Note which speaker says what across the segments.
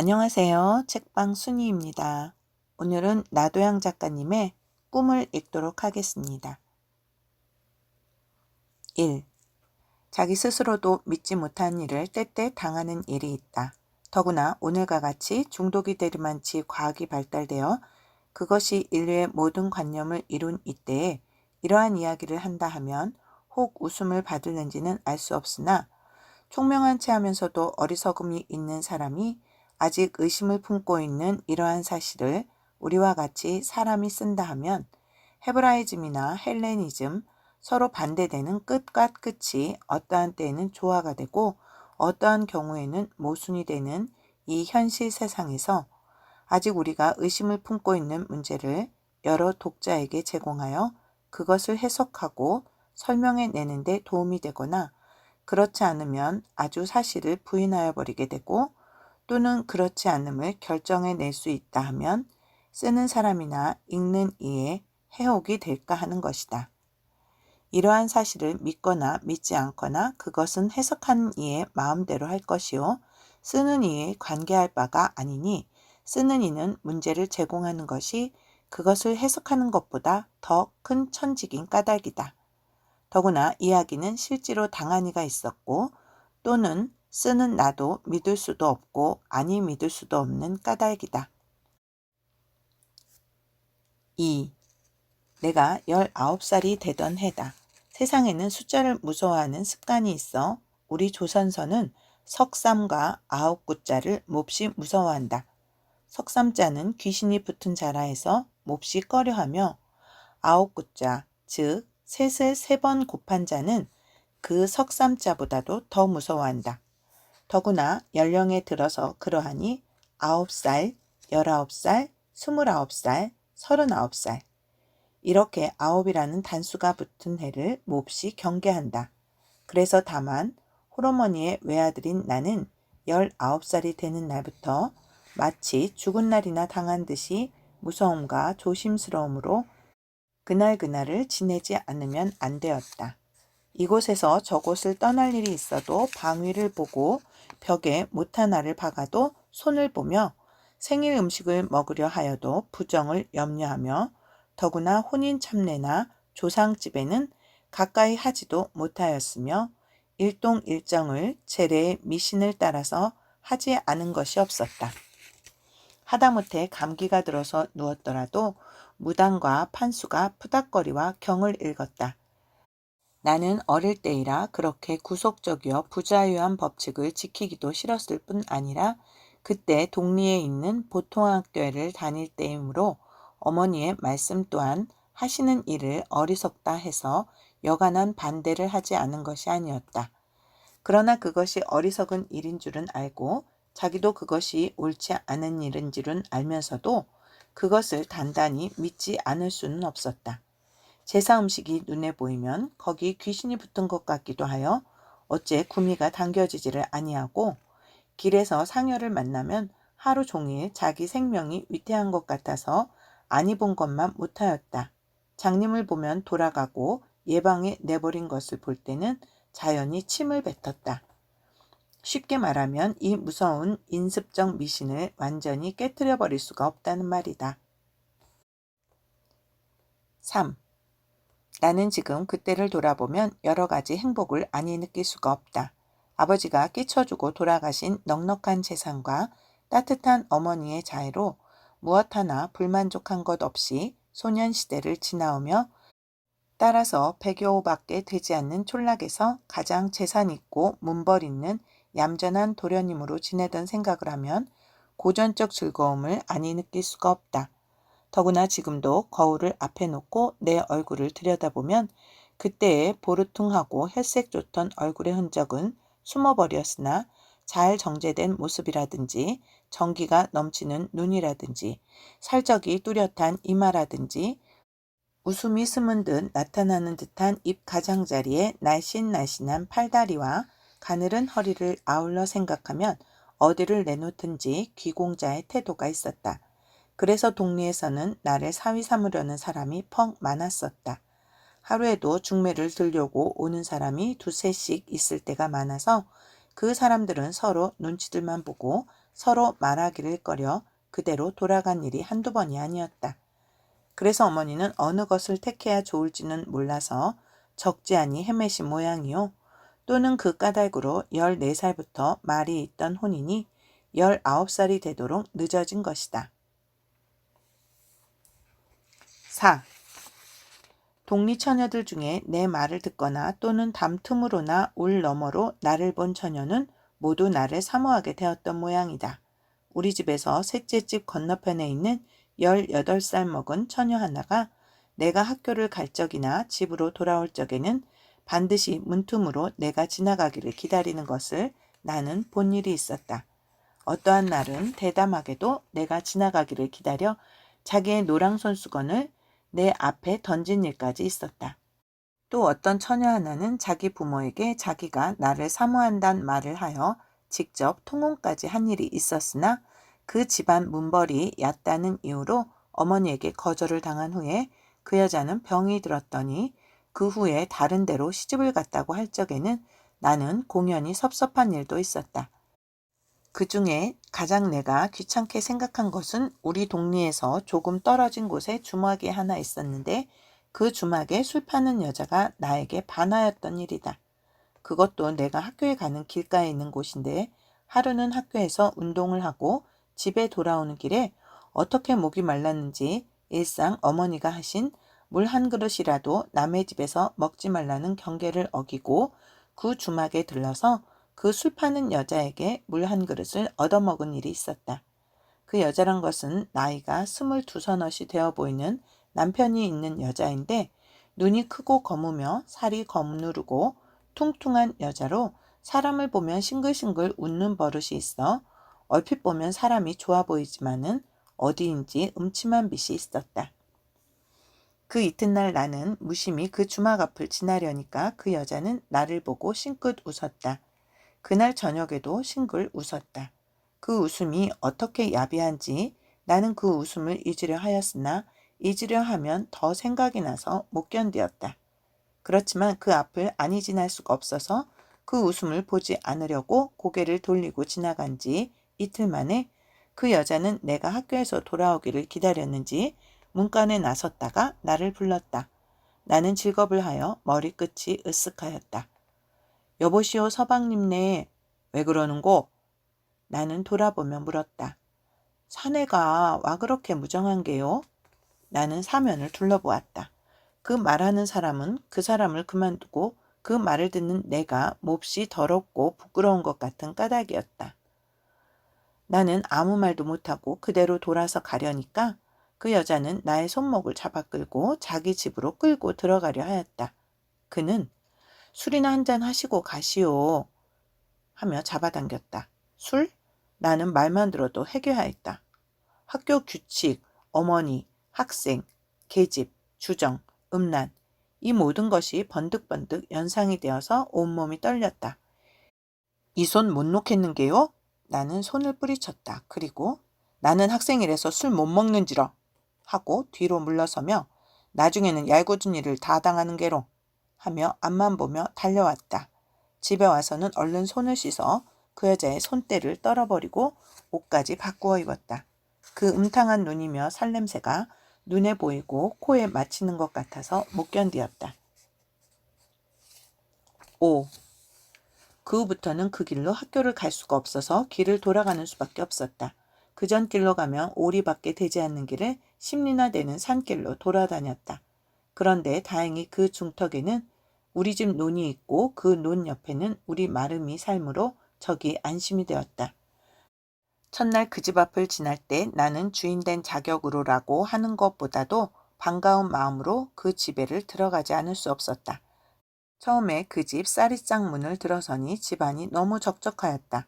Speaker 1: 안녕하세요. 책방 순이입니다. 오늘은 나도양 작가님의 꿈을 읽도록 하겠습니다. 1. 자기 스스로도 믿지 못한 일을 때때 당하는 일이 있다. 더구나 오늘과 같이 중독이 되리만치 과학이 발달되어 그것이 인류의 모든 관념을 이룬 이때에 이러한 이야기를 한다 하면 혹 웃음을 받을는지는 알 수 없으나 총명한 채 하면서도 어리석음이 있는 사람이 아직 의심을 품고 있는 이러한 사실을 우리와 같이 사람이 쓴다 하면 헤브라이즘이나 헬레니즘, 서로 반대되는 끝과 끝이 어떠한 때에는 조화가 되고 어떠한 경우에는 모순이 되는 이 현실 세상에서 아직 우리가 의심을 품고 있는 문제를 여러 독자에게 제공하여 그것을 해석하고 설명해 내는 데 도움이 되거나 그렇지 않으면 아주 사실을 부인하여 버리게 되고 또는 그렇지 않음을 결정해 낼 수 있다 하면 쓰는 사람이나 읽는 이의 해옥이 될까 하는 것이다. 이러한 사실을 믿거나 믿지 않거나 그것은 해석하는 이의 마음대로 할 것이요 쓰는 이에 관계할 바가 아니니 쓰는 이는 문제를 제공하는 것이 그것을 해석하는 것보다 더 큰 천직인 까닭이다. 더구나 이야기는 실제로 당한 이가 있었고 또는 쓰는 나도 믿을 수도 없고 아니 믿을 수도 없는 까닭이다. 2. 내가 19살이 되던 해다. 세상에는 숫자를 무서워하는 습관이 있어 우리 조선서는 석삼과 9구자를 몹시 무서워한다. 석삼자는 귀신이 붙은 자라 해서 몹시 꺼려하며 9구자, 즉 셋을 3번 곱한 자는 그 석삼자보다도 더 무서워한다. 더구나 연령에 들어서 그러하니 9살, 19살, 29살, 39살 이렇게 9이라는 단수가 붙은 해를 몹시 경계한다. 그래서 다만 홀어머니의 외아들인 나는 19살이 되는 날부터 마치 죽은 날이나 당한 듯이 무서움과 조심스러움으로 그날을 지내지 않으면 안 되었다. 이곳에서 저곳을 떠날 일이 있어도 방위를 보고 벽에 못 하나를 박아도 손을 보며 생일 음식을 먹으려 하여도 부정을 염려하며 더구나 혼인 참례나 조상집에는 가까이 하지도 못하였으며 일동일정을 제례의 미신을 따라서 하지 않은 것이 없었다. 하다못해 감기가 들어서 누웠더라도 무당과 판수가 푸닥거리와 경을 읽었다. 나는 어릴 때이라 그렇게 구속적이어 부자유한 법칙을 지키기도 싫었을 뿐 아니라 그때 동리에 있는 보통학교를 다닐 때이므로 어머니의 말씀 또한 하시는 일을 어리석다 해서 여간한 반대를 하지 않은 것이 아니었다. 그러나 그것이 어리석은 일인 줄은 알고 자기도 그것이 옳지 않은 일인 줄은 알면서도 그것을 단단히 믿지 않을 수는 없었다. 제사 음식이 눈에 보이면 거기 귀신이 붙은 것 같기도 하여 어째 구미가 당겨지지를 아니하고 길에서 상여를 만나면 하루 종일 자기 생명이 위태한 것 같아서 아니 본 것만 못하였다. 장님을 보면 돌아가고 예방에 내버린 것을 볼 때는 자연히 침을 뱉었다. 쉽게 말하면 이 무서운 인습적 미신을 완전히 깨뜨려 버릴 수가 없다는 말이다. 3. 나는 지금 그때를 돌아보면 여러 가지 행복을 아니 느낄 수가 없다. 아버지가 끼쳐주고 돌아가신 넉넉한 재산과 따뜻한 어머니의 자애로 무엇 하나 불만족한 것 없이 소년시대를 지나오며 따라서 100여호밖에 되지 않는 촌락에서 가장 재산 있고 문벌 있는 얌전한 도련님으로 지내던 생각을 하면 고전적 즐거움을 아니 느낄 수가 없다. 더구나 지금도 거울을 앞에 놓고 내 얼굴을 들여다보면 그때의 보르퉁하고 혈색 좋던 얼굴의 흔적은 숨어버렸으나 잘 정제된 모습이라든지 정기가 넘치는 눈이라든지 살적이 뚜렷한 이마라든지 웃음이 스문 듯 나타나는 듯한 입 가장자리에 날씬날씬한 팔다리와 가늘은 허리를 아울러 생각하면 어디를 내놓든지 귀공자의 태도가 있었다. 그래서 동리에서는 나를 사위 삼으려는 사람이 퍽 많았었다. 하루에도 중매를 들려고 오는 사람이 두세씩 있을 때가 많아서 그 사람들은 서로 눈치들만 보고 서로 말하기를 꺼려 그대로 돌아간 일이 한두 번이 아니었다. 그래서 어머니는 어느 것을 택해야 좋을지는 몰라서 적지 않이 헤매신 모양이요. 또는 그 까닭으로 14살부터 말이 있던 혼인이 19살이 되도록 늦어진 것이다. 4. 동리 처녀들 중에 내 말을 듣거나 또는 담틈으로나 울 너머로 나를 본 처녀는 모두 나를 사모하게 되었던 모양이다. 우리 집에서 셋째 집 건너편에 있는 18살 먹은 처녀 하나가 내가 학교를 갈 적이나 집으로 돌아올 적에는 반드시 문틈으로 내가 지나가기를 기다리는 것을 나는 본 일이 있었다. 어떠한 날은 대담하게도 내가 지나가기를 기다려 자기의 노랑 손수건을 내 앞에 던진 일까지 있었다. 또 어떤 처녀 하나는 자기 부모에게 자기가 나를 사모한다는 말을 하여 직접 통혼까지 한 일이 있었으나 그 집안 문벌이 얕다는 이유로 어머니에게 거절을 당한 후에 그 여자는 병이 들었더니 그 후에 다른 데로 시집을 갔다고 할 적에는 나는 공연히 섭섭한 일도 있었다. 그 중에 가장 내가 귀찮게 생각한 것은 우리 동리에서 조금 떨어진 곳에 주막이 하나 있었는데 그 주막에 술 파는 여자가 나에게 반하였던 일이다. 그것도 내가 학교에 가는 길가에 있는 곳인데 하루는 학교에서 운동을 하고 집에 돌아오는 길에 어떻게 목이 말랐는지 일상 어머니가 하신 물 한 그릇이라도 남의 집에서 먹지 말라는 경계를 어기고 그 주막에 들러서 그 술 파는 여자에게 물 한 그릇을 얻어먹은 일이 있었다. 그 여자란 것은 나이가 22서넛이 되어 보이는 남편이 있는 여자인데 눈이 크고 검으며 살이 검누르고 퉁퉁한 여자로 사람을 보면 싱글싱글 웃는 버릇이 있어 얼핏 보면 사람이 좋아 보이지만은 어디인지 음침한 빛이 있었다. 그 이튿날 나는 무심히 그 주막 앞을 지나려니까 그 여자는 나를 보고 싱긋 웃었다. 그날 저녁에도 싱글 웃었다. 그 웃음이 어떻게 야비한지 나는 그 웃음을 잊으려 하였으나 잊으려 하면 더 생각이 나서 못 견디었다. 그렇지만 그 앞을 아니 지날 수가 없어서 그 웃음을 보지 않으려고 고개를 돌리고 지나간 지 이틀 만에 그 여자는 내가 학교에서 돌아오기를 기다렸는지 문간에 나섰다가 나를 불렀다. 나는 직업을 하여 머리끝이 으쓱하였다. 여보시오 서방님네 왜 그러는고? 나는 돌아보며 물었다. 사내가 와 그렇게 무정한 게요? 나는 사면을 둘러보았다. 그 말하는 사람은 그 사람을 그만두고 그 말을 듣는 내가 몹시 더럽고 부끄러운 것 같은 까닭이었다. 나는 아무 말도 못하고 그대로 돌아서 가려니까 그 여자는 나의 손목을 잡아 끌고 자기 집으로 끌고 들어가려 하였다. 그는 술이나 한잔 하시고 가시오 하며 잡아당겼다. 술? 나는 말만 들어도 해괴하였다. 학교 규칙, 어머니, 학생, 계집, 주정, 음란 이 모든 것이 번득번득 연상이 되어서 온몸이 떨렸다. 이 손 못 놓겠는게요? 나는 손을 뿌리쳤다. 그리고 나는 학생이라서 술 못 먹는지러 하고 뒤로 물러서며 나중에는 얄궂은 일을 다 당하는 게로 하며 앞만 보며 달려왔다. 집에 와서는 얼른 손을 씻어 그 여자의 손때를 떨어버리고 옷까지 바꾸어 입었다. 그 음탕한 눈이며 살냄새가 눈에 보이고 코에 맺히는 것 같아서 못 견디었다. 5. 그 후부터는 그 길로 학교를 갈 수가 없어서 길을 돌아가는 수밖에 없었다. 그전 길로 가면 오리밖에 되지 않는 길을 10리나 되는 산길로 돌아다녔다. 그런데 다행히 그 중턱에는 우리 집 논이 있고 그 논 옆에는 우리 마름이 살므로 저기 안심이 되었다. 첫날 그 집 앞을 지날 때 나는 주인된 자격으로라고 하는 것보다도 반가운 마음으로 그 집에를 들어가지 않을 수 없었다. 처음에 그 집 쌀이장 문을 들어서니 집안이 너무 적적하였다.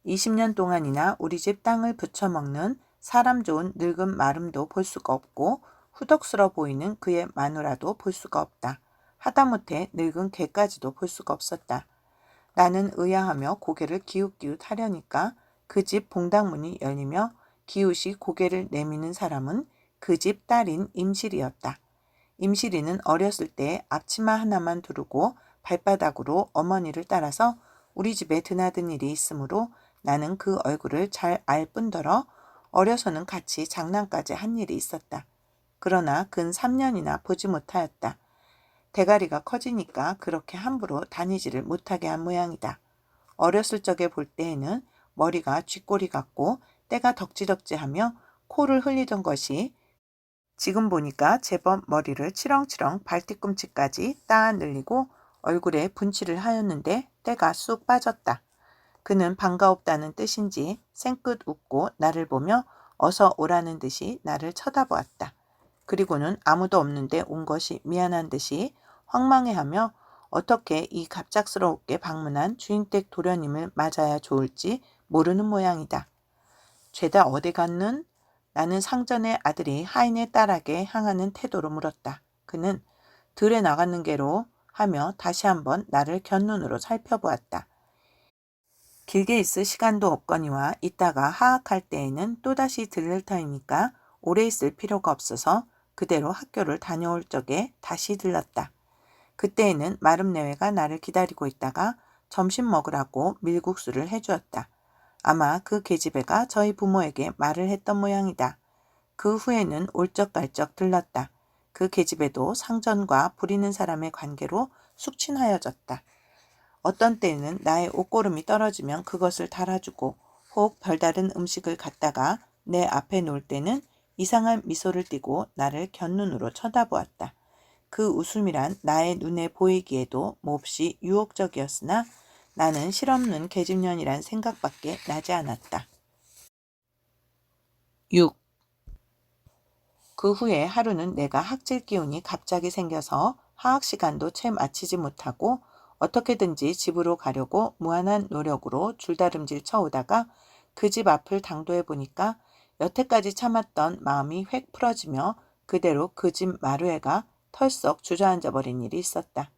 Speaker 1: 20년 동안이나 우리 집 땅을 부쳐먹는 사람 좋은 늙은 마름도 볼 수가 없고 후덕스러 보이는 그의 마누라도 볼 수가 없다. 하다못해 늙은 개까지도 볼 수가 없었다. 나는 의아하며 고개를 기웃기웃 하려니까 그 집 봉당문이 열리며 기웃이 고개를 내미는 사람은 그 집 딸인 임실이었다. 임실이는 어렸을 때 앞치마 하나만 두르고 발바닥으로 어머니를 따라서 우리 집에 드나든 일이 있으므로 나는 그 얼굴을 잘 알 뿐더러 어려서는 같이 장난까지 한 일이 있었다. 그러나 근 3년이나 보지 못하였다. 대가리가 커지니까 그렇게 함부로 다니지를 못하게 한 모양이다. 어렸을 적에 볼 때에는 머리가 쥐꼬리 같고 때가 덕지덕지하며 코를 흘리던 것이 지금 보니까 제법 머리를 치렁치렁 발뒤꿈치까지 따 늘리고 얼굴에 분칠을 하였는데 때가 쑥 빠졌다. 그는 반가웠다는 뜻인지 생긋 웃고 나를 보며 어서 오라는 듯이 나를 쳐다보았다. 그리고는 아무도 없는데 온 것이 미안한 듯이 황망해하며 어떻게 이 갑작스럽게 방문한 주인댁 도련님을 맞아야 좋을지 모르는 모양이다. 죄다 어디 갔는? 나는 상전의 아들이 하인의 딸에게 향하는 태도로 물었다. 그는 들에 나갔는 게로 하며 다시 한번 나를 곁눈으로 살펴보았다. 길게 있을 시간도 없거니와 이따가 하악할 때에는 또다시 들를 터이니까 오래 있을 필요가 없어서 그대로 학교를 다녀올 적에 다시 들렀다. 그때에는 마름내외가 나를 기다리고 있다가 점심 먹으라고 밀국수를 해주었다. 아마 그 계집애가 저희 부모에게 말을 했던 모양이다. 그 후에는 올적갈적 들렀다. 그 계집애도 상전과 부리는 사람의 관계로 숙친하여졌다. 어떤 때에는 나의 옷고름이 떨어지면 그것을 달아주고 혹 별다른 음식을 갖다가 내 앞에 놓을 때는 이상한 미소를 띠고 나를 곁눈으로 쳐다보았다. 그 웃음이란 나의 눈에 보이기에도 몹시 유혹적이었으나 나는 실없는 계집년이란 생각밖에 나지 않았다. 6. 그 후에 하루는 내가 학질 기운이 갑자기 생겨서 하학 시간도 채 마치지 못하고 어떻게든지 집으로 가려고 무한한 노력으로 줄다름질 쳐오다가 그 집 앞을 당도해 보니까 여태까지 참았던 마음이 획 풀어지며 그대로 그 집 마루에가 털썩 주저앉아 버린 일이 있었다.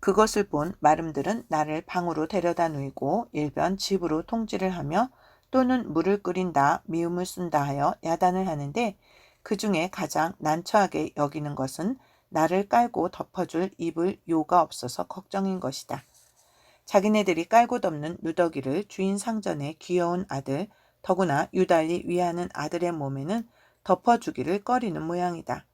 Speaker 1: 그것을 본 마름들은 나를 방으로 데려다 놓이고 일변 집으로 통지를 하며 또는 물을 끓인다, 미음을 쓴다 하여 야단을 하는데 그 중에 가장 난처하게 여기는 것은 나를 깔고 덮어줄 입을 요가 없어서 걱정인 것이다. 자기네들이 깔고 덮는 누더기를 주인 상전의 귀여운 아들, 더구나 유달리 위하는 아들의 몸에는 덮어주기를 꺼리는 모양이다.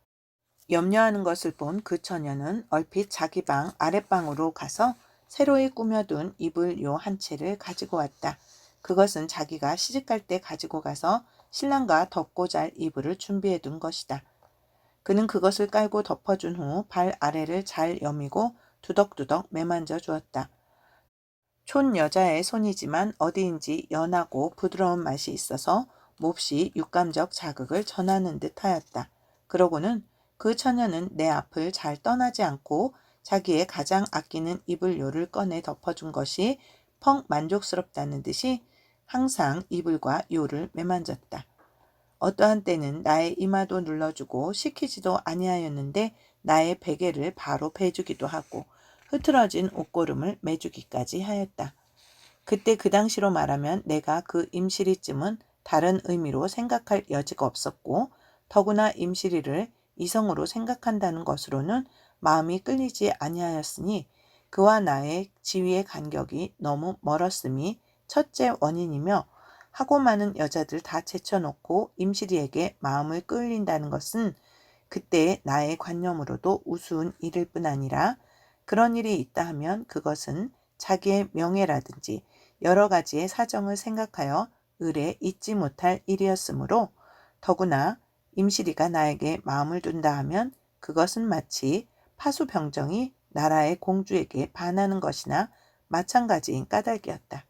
Speaker 1: 염려하는 것을 본 그 처녀는 얼핏 자기 방 아랫방으로 가서 새로이 꾸며둔 이불요 한 채를 가지고 왔다. 그것은 자기가 시집갈 때 가지고 가서 신랑과 덮고 잘 이불을 준비해 둔 것이다. 그는 그것을 깔고 덮어준 후 발 아래를 잘 여미고 두덕두덕 매만져 주었다. 촌 여자의 손이지만 어디인지 연하고 부드러운 맛이 있어서 몹시 육감적 자극을 전하는 듯 하였다. 그러고는 그 처녀는 내 앞을 잘 떠나지 않고 자기의 가장 아끼는 이불요를 꺼내 덮어준 것이 펑 만족스럽다는 듯이 항상 이불과 요를 매만졌다. 어떠한 때는 나의 이마도 눌러주고 시키지도 아니하였는데 나의 베개를 바로 베주기도 하고 흐트러진 옷고름을 매주기까지 하였다. 그때 그 당시로 말하면 내가 그 임실이쯤은 다른 의미로 생각할 여지가 없었고 더구나 임실이를 이성으로 생각한다는 것으로는 마음이 끌리지 아니하였으니 그와 나의 지위의 간격이 너무 멀었음이 첫째 원인이며 하고 많은 여자들 다 제쳐놓고 임실이에게 마음을 끌린다는 것은 그때의 나의 관념으로도 우스운 일일 뿐 아니라 그런 일이 있다 하면 그것은 자기의 명예라든지 여러 가지의 사정을 생각하여 의뢰 잊지 못할 일이었으므로 더구나 임실이가 나에게 마음을 둔다 하면 그것은 마치 파수병정이 나라의 공주에게 반하는 것이나 마찬가지인 까닭이었다.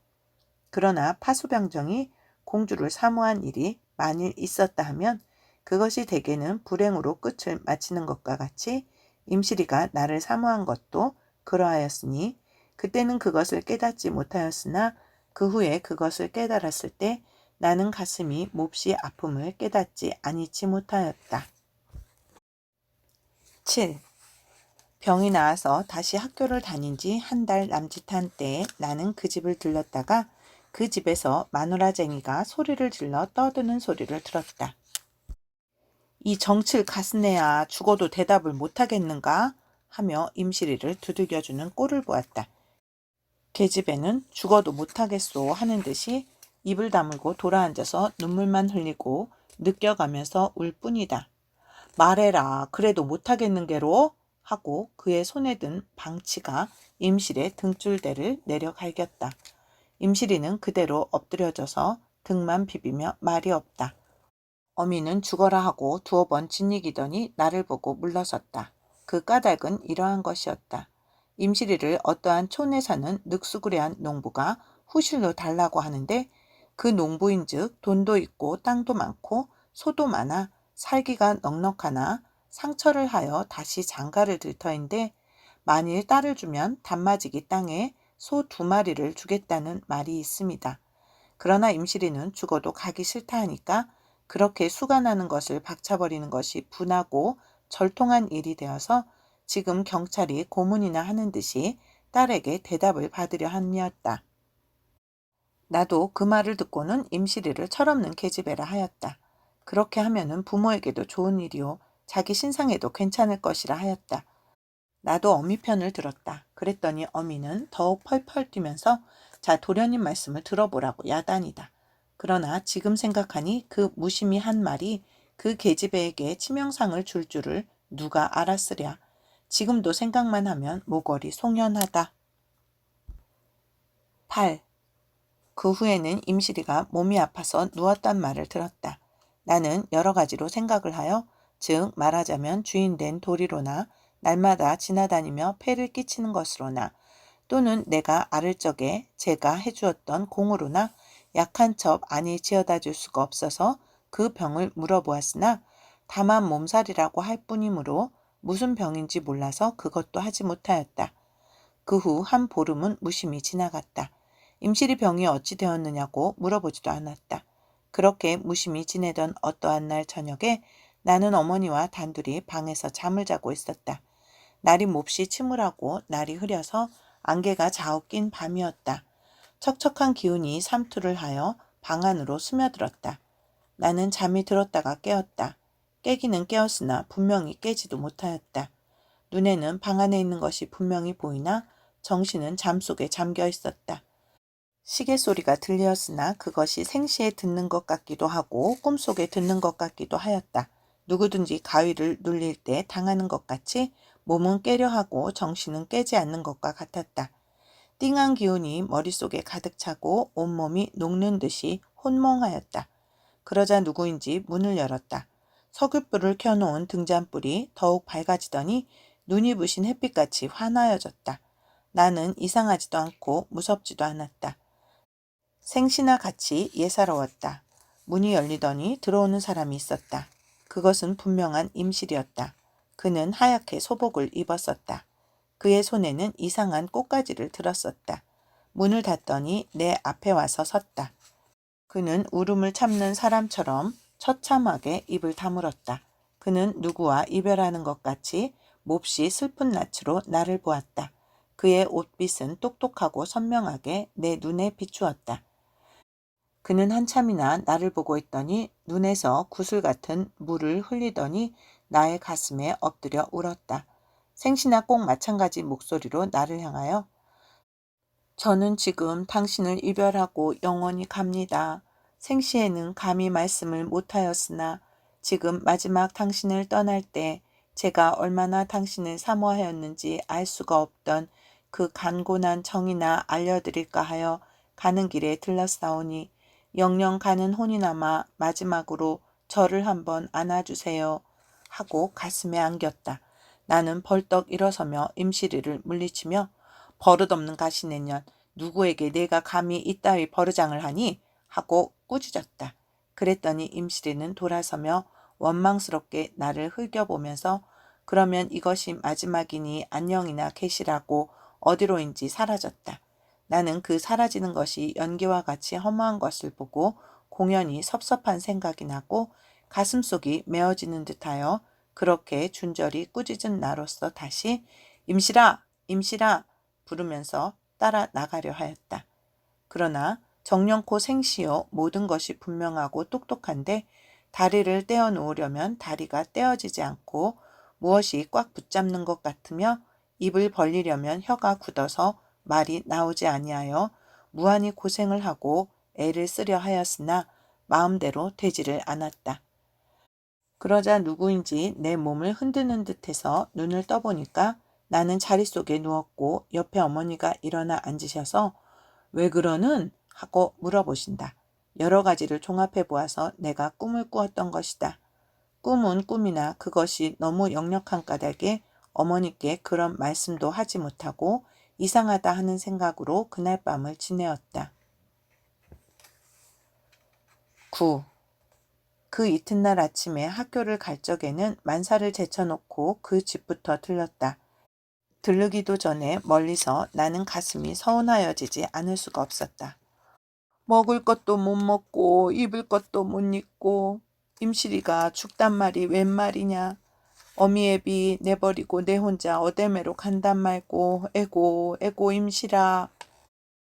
Speaker 1: 그러나 파수병정이 공주를 사모한 일이 만일 있었다 하면 그것이 대개는 불행으로 끝을 마치는 것과 같이 임실이가 나를 사모한 것도 그러하였으니 그때는 그것을 깨닫지 못하였으나 그 후에 그것을 깨달았을 때 나는 가슴이 몹시 아픔을 깨닫지 아니치 못하였다. 7. 병이 나아서 다시 학교를 다닌 지 한 달 남짓한 때에 나는 그 집을 들렀다가 그 집에서 마누라쟁이가 소리를 질러 떠드는 소리를 들었다. 이 정칠 가스네야 죽어도 대답을 못하겠는가? 하며 임실이를 두들겨주는 꼴을 보았다. 계집애는 죽어도 못하겠소 하는 듯이 입을 다물고 돌아앉아서 눈물만 흘리고 느껴가면서 울 뿐이다. 말해라, 그래도 못하겠는 게로? 하고 그의 손에 든 방치가 임실의 등줄대를 내려 갈겼다. 임실이는 그대로 엎드려져서 등만 비비며 말이 없다. 어미는 죽어라 하고 두어 번 짓이기더니 나를 보고 물러섰다. 그 까닭은 이러한 것이었다. 임실이를 어떠한 촌에 사는 늑수구레한 농부가 후실로 달라고 하는데 그 농부인즉 돈도 있고 땅도 많고 소도 많아 살기가 넉넉하나 상처를 하여 다시 장가를 들 터인데 만일 딸을 주면 단마지기 땅에 소 2마리를 주겠다는 말이 있습니다. 그러나 임실이는 죽어도 가기 싫다 하니까 그렇게 수가 나는 것을 박차버리는 것이 분하고 절통한 일이 되어서 지금 경찰이 고문이나 하는 듯이 딸에게 대답을 받으려 함이었다. 나도 그 말을 듣고는 임실이를 철없는 계집애라 하였다. 그렇게 하면은 부모에게도 좋은 일이요 자기 신상에도 괜찮을 것이라 하였다. 나도 어미 편을 들었다. 그랬더니 어미는 더욱 펄펄 뛰면서 자, 도련님 말씀을 들어보라고 야단이다. 그러나 지금 생각하니 그 무심히 한 말이 그 계집애에게 치명상을 줄 줄을 누가 알았으랴. 지금도 생각만 하면 모골이 송연하다. 8. 그 후에는 임실이가 몸이 아파서 누웠단 말을 들었다. 나는 여러 가지로 생각을 하여 즉 말하자면 주인된 도리로나 날마다 지나다니며 폐를 끼치는 것으로나 또는 내가 아를 적에 제가 해주었던 공으로나 약한 첩 아니 지어다 줄 수가 없어서 그 병을 물어보았으나 다만 몸살이라고 할 뿐이므로 무슨 병인지 몰라서 그것도 하지 못하였다. 그 후 한 보름은 무심히 지나갔다. 임실이 병이 어찌 되었느냐고 물어보지도 않았다. 그렇게 무심히 지내던 어떠한 날 저녁에 나는 어머니와 단둘이 방에서 잠을 자고 있었다. 날이 몹시 침울하고 날이 흐려서 안개가 자욱 낀 밤이었다. 척척한 기운이 삼투를 하여 방 안으로 스며들었다. 나는 잠이 들었다가 깨었다. 깨기는 깨었으나 분명히 깨지도 못하였다. 눈에는 방 안에 있는 것이 분명히 보이나 정신은 잠속에 잠겨 있었다. 시계 소리가 들렸으나 그것이 생시에 듣는 것 같기도 하고 꿈속에 듣는 것 같기도 하였다. 누구든지 가위를 눌릴 때 당하는 것 같이 몸은 깨려 하고 정신은 깨지 않는 것과 같았다. 띵한 기운이 머릿속에 가득 차고 온몸이 녹는 듯이 혼몽하였다. 그러자 누구인지 문을 열었다. 석유불을 켜놓은 등잔불이 더욱 밝아지더니 눈이 부신 햇빛같이 환하여졌다. 나는 이상하지도 않고 무섭지도 않았다. 생시나 같이 예사로웠다. 문이 열리더니 들어오는 사람이 있었다. 그것은 분명한 임실이었다. 그는 하얗게 소복을 입었었다. 그의 손에는 이상한 꽃가지를 들었었다. 문을 닫더니 내 앞에 와서 섰다. 그는 울음을 참는 사람처럼 처참하게 입을 다물었다. 그는 누구와 이별하는 것 같이 몹시 슬픈 낯으로 나를 보았다. 그의 옷빛은 똑똑하고 선명하게 내 눈에 비추었다. 그는 한참이나 나를 보고 있더니 눈에서 구슬 같은 물을 흘리더니 나의 가슴에 엎드려 울었다. 생시나 꼭 마찬가지 목소리로 나를 향하여 저는 지금 당신을 이별하고 영원히 갑니다. 생시에는 감히 말씀을 못하였으나 지금 마지막 당신을 떠날 때 제가 얼마나 당신을 사모하였는지 알 수가 없던 그 간곤한 정이나 알려드릴까 하여 가는 길에 들렀사오니 영영 가는 혼이나마 마지막으로 저를 한번 안아주세요 하고 가슴에 안겼다. 나는 벌떡 일어서며 임실이를 물리치며 버릇없는 가시네년 누구에게 내가 감히 이따위 버르장을 하니 하고 꾸짖었다. 그랬더니 임실이는 돌아서며 원망스럽게 나를 흘겨보면서 그러면 이것이 마지막이니 안녕이나 계시라고 어디로인지 사라졌다. 나는 그 사라지는 것이 연기와 같이 허무한 것을 보고 공연히 섭섭한 생각이 나고 가슴속이 메어지는 듯하여 그렇게 준절히 꾸짖은 나로서 다시 임실아! 임실아! 부르면서 따라 나가려 하였다. 그러나 정령코 생시요 모든 것이 분명하고 똑똑한데 다리를 떼어 놓으려면 다리가 떼어지지 않고 무엇이 꽉 붙잡는 것 같으며 입을 벌리려면 혀가 굳어서 말이 나오지 아니하여 무한히 고생을 하고 애를 쓰려 하였으나 마음대로 되지를 않았다. 그러자 누구인지 내 몸을 흔드는 듯해서 눈을 떠보니까 나는 자리 속에 누웠고 옆에 어머니가 일어나 앉으셔서 왜 그러는? 하고 물어보신다. 여러 가지를 종합해 보아서 내가 꿈을 꾸었던 것이다. 꿈은 꿈이나 그것이 너무 역력한 까닭에 어머니께 그런 말씀도 하지 못하고 이상하다 하는 생각으로 그날 밤을 지내었다. 9. 그 이튿날 아침에 학교를 갈 적에는 만사를 제쳐놓고 그 집부터 들렀다. 들르기도 전에 멀리서 나는 가슴이 서운하여지지 않을 수가 없었다. 먹을 것도 못 먹고 입을 것도 못 입고 임실이가 죽단 말이 웬 말이냐. 어미애비 내버리고 내 혼자 어데매로 간단 말고 에고 임실아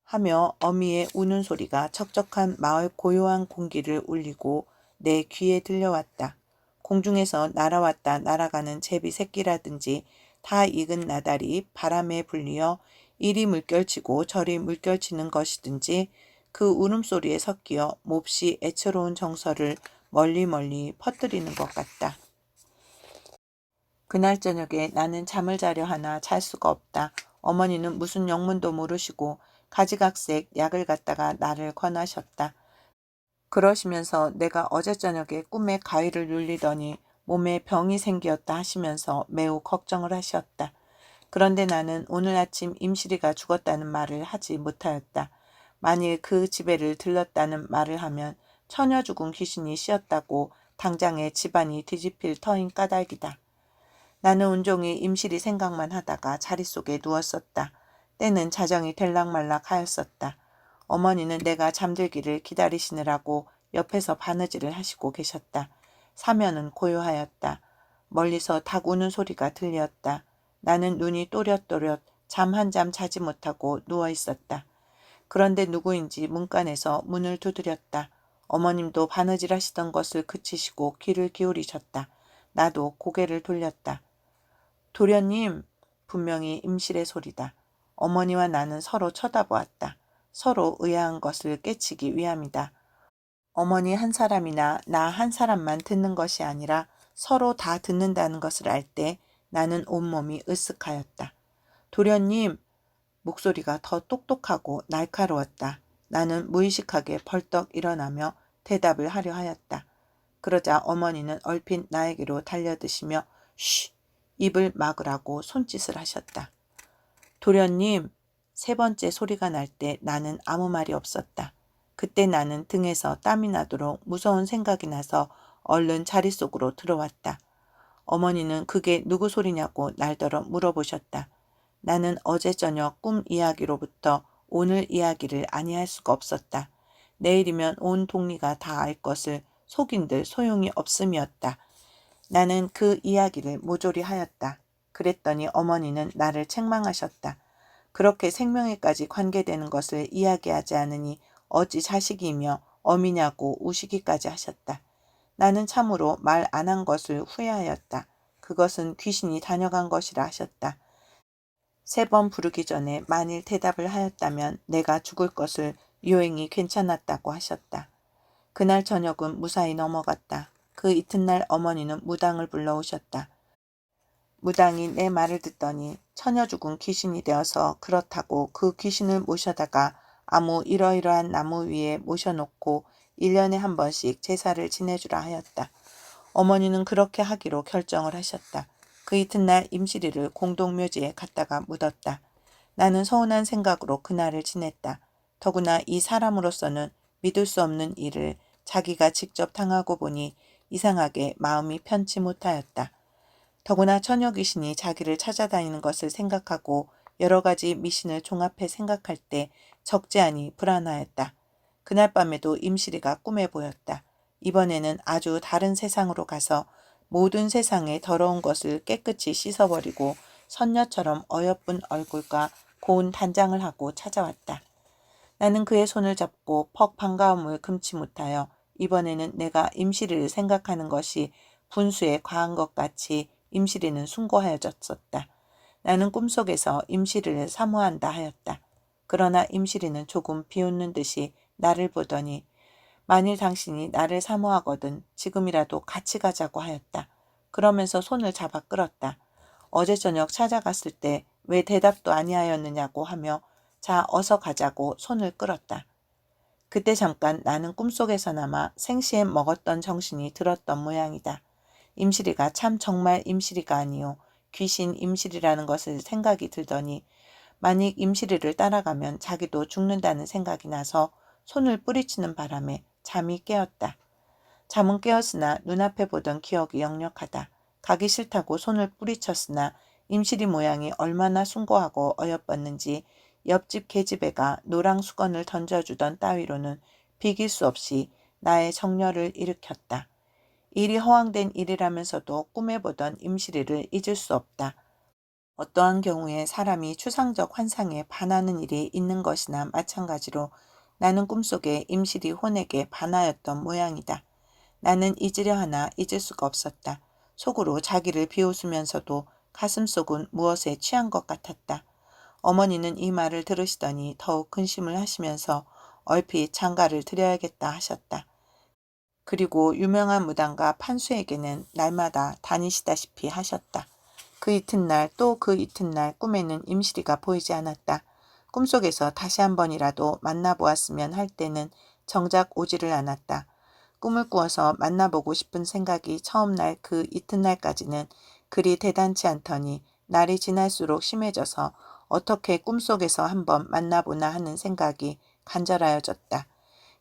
Speaker 1: 하며 어미의 우는 소리가 척척한 마을 고요한 공기를 울리고 내 귀에 들려왔다. 공중에서 날아왔다 날아가는 제비 새끼라든지 다 익은 나달이 바람에 불리어 이리 물결치고 저리 물결치는 것이든지 그 울음소리에 섞여 몹시 애처로운 정서를 멀리 퍼뜨리는 것 같다. 그날 저녁에 나는 잠을 자려 하나 잘 수가 없다. 어머니는 무슨 영문도 모르시고 가지각색 약을 갖다가 나를 권하셨다. 그러시면서 내가 어제 저녁에 꿈에 가위를 눌리더니 몸에 병이 생기었다 하시면서 매우 걱정을 하셨다. 그런데 나는 오늘 아침 임실이가 죽었다는 말을 하지 못하였다. 만일 그 집에를 들렀다는 말을 하면 처녀 죽은 귀신이 씌었다고 당장에 집안이 뒤집힐 터인 까닭이다. 나는 온종일 임실이 생각만 하다가 자리 속에 누웠었다. 때는 자정이 될락말락 하였었다. 어머니는 내가 잠들기를 기다리시느라고 옆에서 바느질을 하시고 계셨다. 사면은 고요하였다. 멀리서 닭 우는 소리가 들렸다. 나는 눈이 또렷또렷 잠 한 잠 자지 못하고 누워있었다. 그런데 누구인지 문간에서 문을 두드렸다. 어머님도 바느질 하시던 것을 그치시고 귀를 기울이셨다. 나도 고개를 돌렸다. 도련님, 분명히 임실의 소리다. 어머니와 나는 서로 쳐다보았다. 서로 의아한 것을 깨치기 위함이다. 어머니 한 사람이나 나 한 사람만 듣는 것이 아니라 서로 다 듣는다는 것을 알 때 나는 온몸이 으쓱하였다. 도련님, 목소리가 더 똑똑하고 날카로웠다. 나는 무의식하게 벌떡 일어나며 대답을 하려 하였다. 그러자 어머니는 얼핏 나에게로 달려드시며 쉬! 입을 막으라고 손짓을 하셨다. 도련님, 세 번째 소리가 날 때 나는 아무 말이 없었다. 그때 나는 등에서 땀이 나도록 무서운 생각이 나서 얼른 자리 속으로 들어왔다. 어머니는 그게 누구 소리냐고 날더러 물어보셨다. 나는 어제 저녁 꿈 이야기로부터 오늘 이야기를 아니할 수가 없었다. 내일이면 온 동리가 다 알 것을 속인들 소용이 없음이었다. 나는 그 이야기를 모조리 하였다. 그랬더니 어머니는 나를 책망하셨다. 그렇게 생명에까지 관계되는 것을 이야기하지 않으니 어찌 자식이며 어미냐고 우시기까지 하셨다. 나는 참으로 말 안 한 것을 후회하였다. 그것은 귀신이 다녀간 것이라 하셨다. 3번 부르기 전에 만일 대답을 하였다면 내가 죽을 것을 요행이 괜찮았다고 하셨다. 그날 저녁은 무사히 넘어갔다. 그 이튿날 어머니는 무당을 불러오셨다. 무당이 내 말을 듣더니 처녀 죽은 귀신이 되어서 그렇다고 그 귀신을 모셔다가 아무 이러이러한 나무 위에 모셔놓고 1년에 한 번씩 제사를 지내주라 하였다. 어머니는 그렇게 하기로 결정을 하셨다. 그 이튿날 임실이를 공동묘지에 갖다가 묻었다. 나는 서운한 생각으로 그날을 지냈다. 더구나 이 사람으로서는 믿을 수 없는 일을 자기가 직접 당하고 보니 이상하게 마음이 편치 못하였다. 더구나 처녀 귀신이 자기를 찾아다니는 것을 생각하고 여러 가지 미신을 종합해 생각할 때 적지 않이 불안하였다. 그날 밤에도 임실이가 꿈에 보였다. 이번에는 아주 다른 세상으로 가서 모든 세상의 더러운 것을 깨끗이 씻어버리고 선녀처럼 어여쁜 얼굴과 고운 단장을 하고 찾아왔다. 나는 그의 손을 잡고 퍽 반가움을 금치 못하여 이번에는 내가 임실이를 생각하는 것이 분수에 과한 것 같이 임실이는 숭고하여졌었다. 나는 꿈속에서 임실이를 사모한다 하였다. 그러나 임실이는 조금 비웃는 듯이 나를 보더니 만일 당신이 나를 사모하거든 지금이라도 같이 가자고 하였다. 그러면서 손을 잡아 끌었다. 어제 저녁 찾아갔을 때 왜 대답도 아니하였느냐고 하며 자 어서 가자고 손을 끌었다. 그때 잠깐 나는 꿈속에서나마 생시에 먹었던 정신이 들었던 모양이다. 임실이가 참 정말 임실이가 아니요 귀신 임실이라는 것을 생각이 들더니 만일 임실이를 따라가면 자기도 죽는다는 생각이 나서 손을 뿌리치는 바람에 잠이 깨었다. 잠은 깨었으나 눈앞에 보던 기억이 역력하다. 가기 싫다고 손을 뿌리쳤으나 임실이 모양이 얼마나 숭고하고 어여뻤는지 옆집 계집애가 노랑 수건을 던져주던 따위로는 비길 수 없이 나의 정열을 일으켰다. 일이 허황된 일이라면서도 꿈에 보던 임실이를 잊을 수 없다. 어떠한 경우에 사람이 추상적 환상에 반하는 일이 있는 것이나 마찬가지로 나는 꿈속에 임실이 혼에게 반하였던 모양이다. 나는 잊으려 하나 잊을 수가 없었다. 속으로 자기를 비웃으면서도 가슴속은 무엇에 취한 것 같았다. 어머니는 이 말을 들으시더니 더욱 근심을 하시면서 얼핏 장가를 드려야겠다 하셨다. 그리고 유명한 무당가 판수에게는 날마다 다니시다시피 하셨다. 그 이튿날 또 그 이튿날 꿈에는 임실이가 보이지 않았다. 꿈속에서 다시 한 번이라도 만나보았으면 할 때는 정작 오지를 않았다. 꿈을 꾸어서 만나보고 싶은 생각이 처음 날 그 이튿날까지는 그리 대단치 않더니 날이 지날수록 심해져서 어떻게 꿈속에서 한번 만나보나 하는 생각이 간절하여졌다.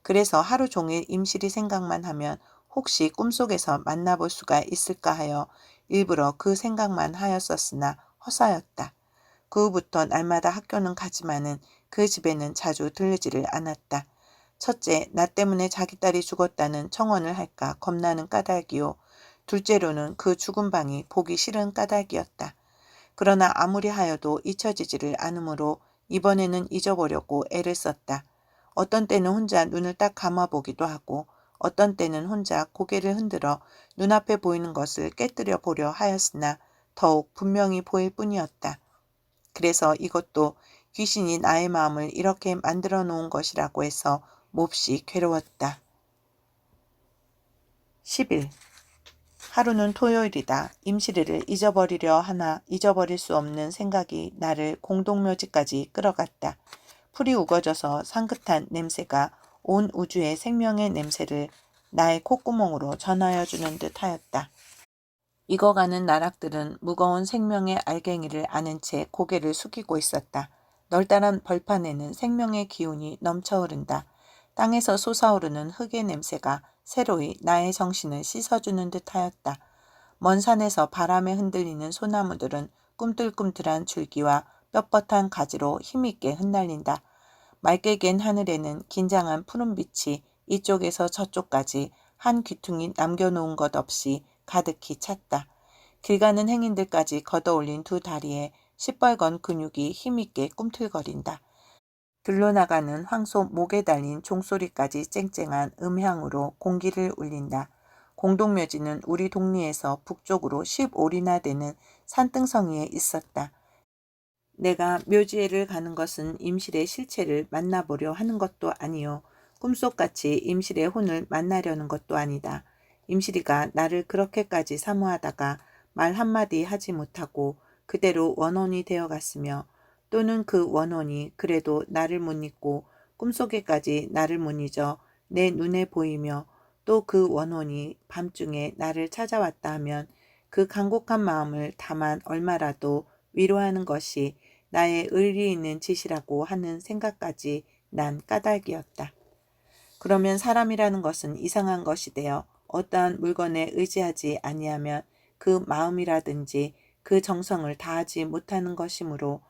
Speaker 1: 그래서 하루 종일 임실이 생각만 하면 혹시 꿈속에서 만나볼 수가 있을까 하여 일부러 그 생각만 하였었으나 허사였다. 그 후부터 날마다 학교는 가지만은 그 집에는 자주 들르지를 않았다. 첫째, 나 때문에 자기 딸이 죽었다는 청원을 할까 겁나는 까닭이요. 둘째로는 그 죽은 방이 보기 싫은 까닭이었다. 그러나 아무리 하여도 잊혀지지를 않으므로 이번에는 잊어보려고 애를 썼다. 어떤 때는 혼자 눈을 딱 감아보기도 하고 어떤 때는 혼자 고개를 흔들어 눈앞에 보이는 것을 깨뜨려 보려 하였으나 더욱 분명히 보일 뿐이었다. 그래서 이것도 귀신이 나의 마음을 이렇게 만들어 놓은 것이라고 해서 몹시 괴로웠다. 10일. 하루는 토요일이다. 임실이를 잊어버리려 하나 잊어버릴 수 없는 생각이 나를 공동묘지까지 끌어갔다. 풀이 우거져서 상긋한 냄새가 온 우주의 생명의 냄새를 나의 콧구멍으로 전하여 주는 듯 하였다. 익어가는 나락들은 무거운 생명의 알갱이를 아는 채 고개를 숙이고 있었다. 널따란 벌판에는 생명의 기운이 넘쳐 흐른다. 땅에서 솟아오르는 흙의 냄새가 새로이 나의 정신을 씻어주는 듯 하였다. 먼 산에서 바람에 흔들리는 소나무들은 꿈틀꿈틀한 줄기와 뻣뻣한 가지로 힘있게 흩날린다. 맑게 갠 하늘에는 긴장한 푸른빛이 이쪽에서 저쪽까지 한 귀퉁이 남겨놓은 것 없이 가득히 찼다. 길 가는 행인들까지 걷어올린 두 다리에 시뻘건 근육이 힘있게 꿈틀거린다. 들러나가는 황소 목에 달린 종소리까지 쨍쨍한 음향으로 공기를 울린다. 공동묘지는 우리 동리에서 북쪽으로 15리나 되는 산등성이에 있었다. 내가 묘지에를 가는 것은 임실의 실체를 만나보려 하는 것도 아니요. 꿈속같이 임실의 혼을 만나려는 것도 아니다. 임실이가 나를 그렇게까지 사모하다가 말 한마디 하지 못하고 그대로 원혼이 되어갔으며 또는 그 원혼이 그래도 나를 못 잊고 꿈속에까지 나를 못 잊어 내 눈에 보이며 또 그 원혼이 밤중에 나를 찾아왔다 하면 그 간곡한 마음을 다만 얼마라도 위로하는 것이 나의 의리 있는 짓이라고 하는 생각까지 난 까닭이었다. 그러면 사람이라는 것은 이상한 것이 되어 어떠한 물건에 의지하지 아니하면 그 마음이라든지 그 정성을 다하지 못하는 것이므로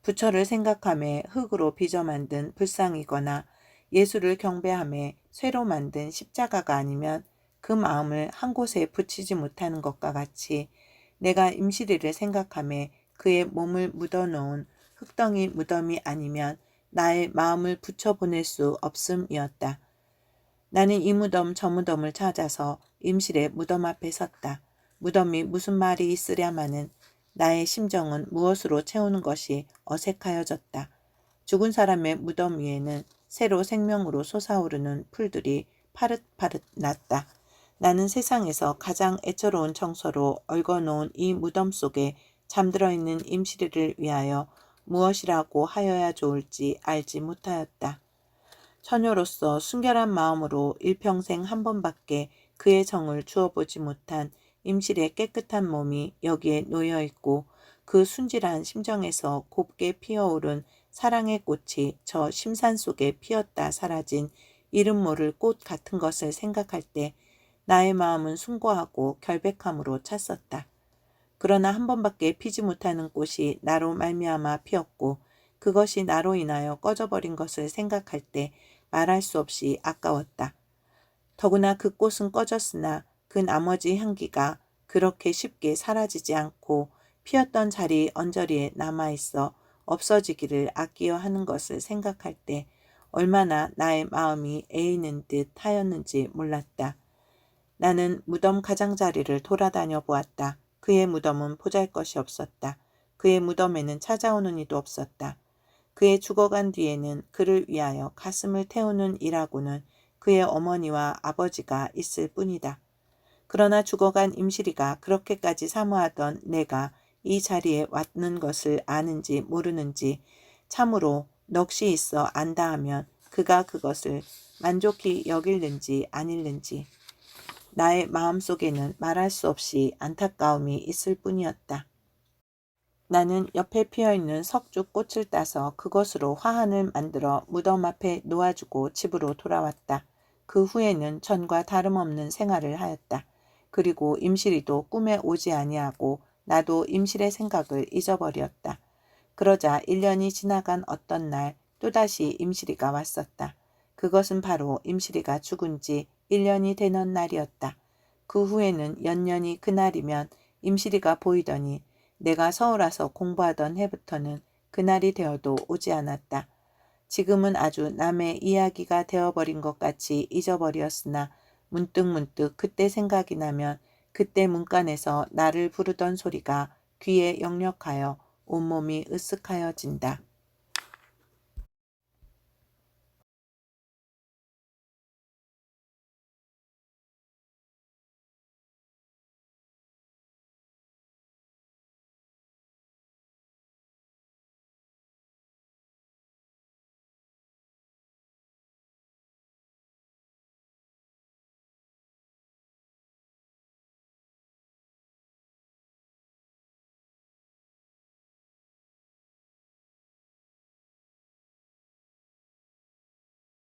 Speaker 1: 부처를 생각함에 흙으로 빚어 만든 불상이거나 예수를 경배함에 쇠로 만든 십자가가 아니면 그 마음을 한 곳에 붙이지 못하는 것과 같이 내가 임실이를 생각함에 그의 몸을 묻어놓은 흙덩이 무덤이 아니면 나의 마음을 붙여보낼 수 없음이었다. 나는 이 무덤 저 무덤을 찾아서 임실의 무덤 앞에 섰다. 무덤이 무슨 말이 있으랴마는 나의 심정은 무엇으로 채우는 것이 어색하여졌다. 죽은 사람의 무덤 위에는 새로 생명으로 솟아오르는 풀들이 파릇파릇 났다. 나는 세상에서 가장 애처로운 청소로 얽어놓은 이 무덤 속에 잠들어 있는 임실이를 위하여 무엇이라고 하여야 좋을지 알지 못하였다. 처녀로서 순결한 마음으로 일평생 한 번밖에 그의 정을 주어보지 못한 임실의 깨끗한 몸이 여기에 놓여 있고 그 순진한 심정에서 곱게 피어오른 사랑의 꽃이 저 심산 속에 피었다 사라진 이름 모를 꽃 같은 것을 생각할 때 나의 마음은 숭고하고 결백함으로 찼었다. 그러나 한 번밖에 피지 못하는 꽃이 나로 말미암아 피었고 그것이 나로 인하여 꺼져버린 것을 생각할 때 말할 수 없이 아까웠다. 더구나 그 꽃은 꺼졌으나 그 나머지 향기가 그렇게 쉽게 사라지지 않고 피었던 자리 언저리에 남아있어 없어지기를 아끼어 하는 것을 생각할 때 얼마나 나의 마음이 애이는 듯 하였는지 몰랐다. 나는 무덤 가장자리를 돌아다녀 보았다. 그의 무덤은 보잘것이 없었다. 그의 무덤에는 찾아오는 이도 없었다. 그의 죽어간 뒤에는 그를 위하여 가슴을 태우는 이라고는 그의 어머니와 아버지가 있을 뿐이다. 그러나 죽어간 임실이가 그렇게까지 사모하던 내가 이 자리에 왔는 것을 아는지 모르는지 참으로 넋이 있어 안다 하면 그가 그것을 만족히 여길는지 아닐는지 나의 마음속에는 말할 수 없이 안타까움이 있을 뿐이었다. 나는 옆에 피어있는 석죽 꽃을 따서 그것으로 화환을 만들어 무덤 앞에 놓아주고 집으로 돌아왔다. 그 후에는 전과 다름없는 생활을 하였다. 그리고 임실이도 꿈에 오지 아니하고 나도 임실의 생각을 잊어버렸다. 그러자 1년이 지나간 어떤 날 또다시 임실이가 왔었다. 그것은 바로 임실이가 죽은 지 1년이 되는 날이었다. 그 후에는 연년이 그날이면 임실이가 보이더니 내가 서울 와서 공부하던 해부터는 그날이 되어도 오지 않았다. 지금은 아주 남의 이야기가 되어버린 것 같이 잊어버렸으나 문득문득 그때 생각이 나면 그때 문간에서 나를 부르던 소리가 귀에 역력하여 온몸이 으쓱하여진다.